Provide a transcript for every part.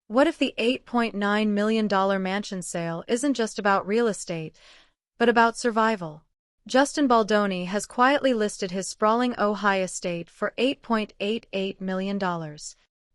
What if the $8.9 million mansion sale isn't just about real estate, but about survival? Justin Baldoni has quietly listed his sprawling Ojai estate for $8.88 million.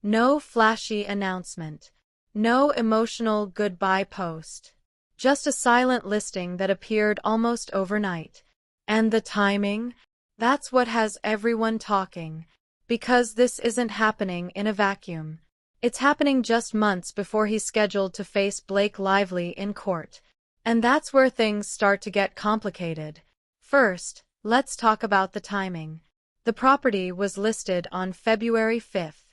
No flashy announcement. No emotional goodbye post. Just a silent listing that appeared almost overnight. And the timing? That's what has everyone talking. Because this isn't happening in a vacuum. It's happening just months before he's scheduled to face Blake Lively in court. And that's where things start to get complicated. First, let's talk about the timing. The property was listed on February 5th.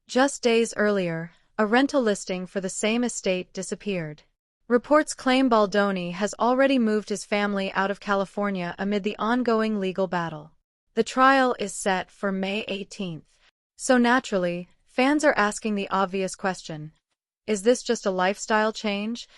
Just days earlier, a rental listing for the same estate disappeared. Reports claim Baldoni has already moved his family out of California amid the ongoing legal battle. The trial is set for May 18th. So naturally, fans are asking the obvious question. Is this just a lifestyle change,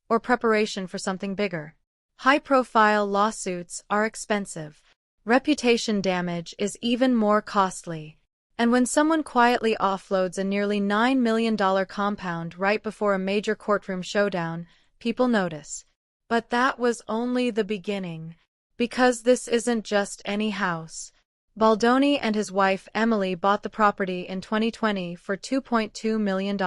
or preparation for something bigger? High-profile lawsuits are expensive. Reputation damage is even more costly. And when someone quietly offloads a nearly $9 million compound right before a major courtroom showdown, people notice. But that was only the beginning. Because this isn't just any house. Baldoni and his wife Emily bought the property in 2020 for $2.2 million.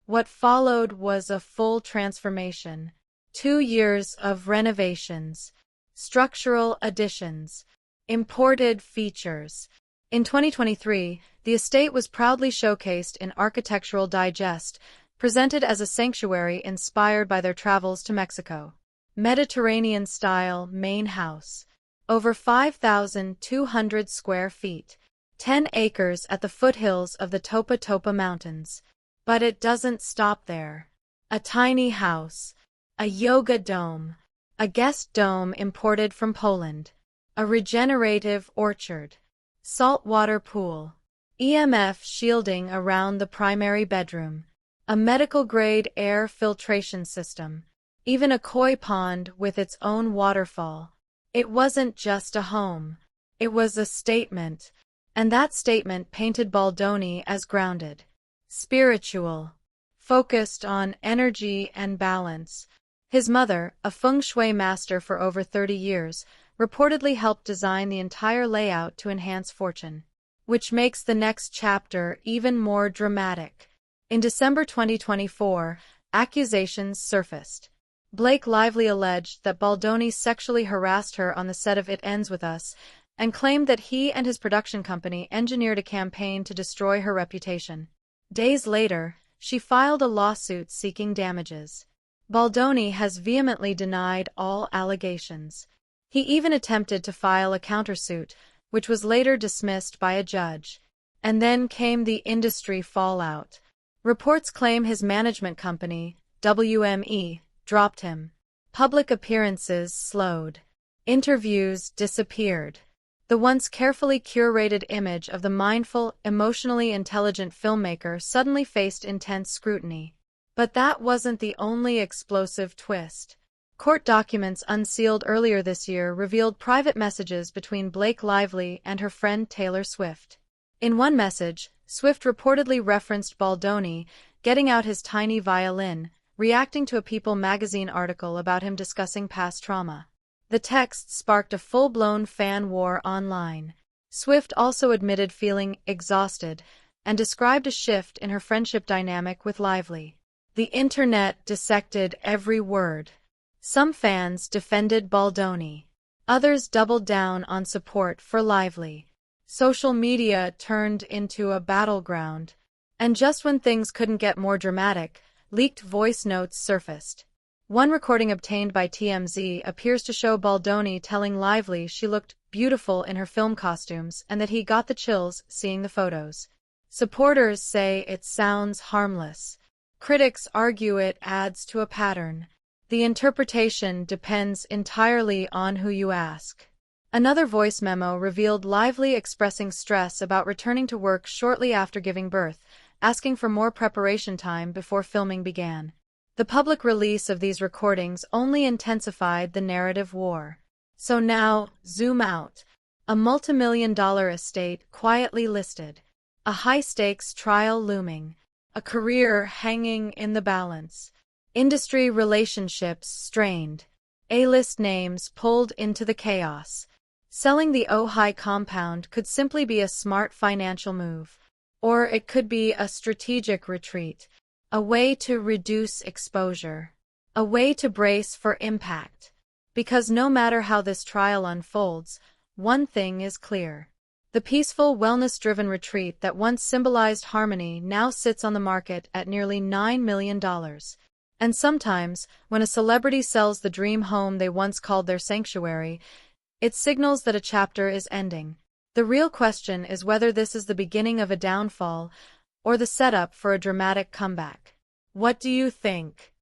What followed was a full transformation. 2 years of renovations, structural additions, imported features. In 2023, the estate was proudly showcased in Architectural Digest, presented as a sanctuary inspired by their travels to Mexico. Mediterranean-style main house. Over 5,200 square feet. 10 acres at the foothills of the Topa Topa Mountains. But it doesn't stop there. A tiny house. A yoga dome. A guest dome imported from Poland. A regenerative orchard. Saltwater pool. EMF shielding around the primary bedroom. A medical-grade air filtration system. Even a koi pond with its own waterfall. It wasn't just a home. It was a statement. And that statement painted Baldoni as grounded. Spiritual. Focused on energy and balance. His mother, a feng shui master for over 30 years, reportedly helped design the entire layout to enhance fortune. Which makes the next chapter even more dramatic. In December 2024, accusations surfaced. Blake Lively alleged that Baldoni sexually harassed her on the set of It Ends With Us, and claimed that he and his production company engineered a campaign to destroy her reputation. Days later, she filed a lawsuit seeking damages. Baldoni has vehemently denied all allegations. He even attempted to file a countersuit, which was later dismissed by a judge. And then came the industry fallout. Reports claim his management company, WME, dropped him. Public appearances slowed. Interviews disappeared. The once carefully curated image of the mindful, emotionally intelligent filmmaker suddenly faced intense scrutiny. But that wasn't the only explosive twist. Court documents unsealed earlier this year revealed private messages between Blake Lively and her friend Taylor Swift. In one message, Swift reportedly referenced Baldoni getting out his tiny violin, reacting to a People magazine article about him discussing past trauma. The text sparked a full-blown fan war online. Swift also admitted feeling exhausted and described a shift in her friendship dynamic with Lively. The internet dissected every word. Some fans defended Baldoni. Others doubled down on support for Lively. Social media turned into a battleground. And just when things couldn't get more dramatic, leaked voice notes surfaced. One recording obtained by TMZ appears to show Baldoni telling Lively she looked beautiful in her film costumes and that he got the chills seeing the photos. Supporters say it sounds harmless. Critics argue it adds to a pattern. The interpretation depends entirely on who you ask. Another voice memo revealed Lively expressing stress about returning to work shortly after giving birth, asking for more preparation time before filming began. The public release of these recordings only intensified the narrative war. So now, zoom out. A multimillion-dollar estate quietly listed. A high-stakes trial looming. a career hanging in the balance, industry relationships strained, A-list names pulled into the chaos. Selling the ojai compound could simply be a smart financial move, or it could be a strategic retreat, a way to reduce exposure, a way to brace for impact. Because no matter how this trial unfolds, one thing is clear. The peaceful, wellness-driven retreat that once symbolized harmony now sits on the market at nearly $9 million. And sometimes, when a celebrity sells the dream home they once called their sanctuary, it signals that a chapter is ending. The real question is whether this is the beginning of a downfall or the setup for a dramatic comeback. What do you think?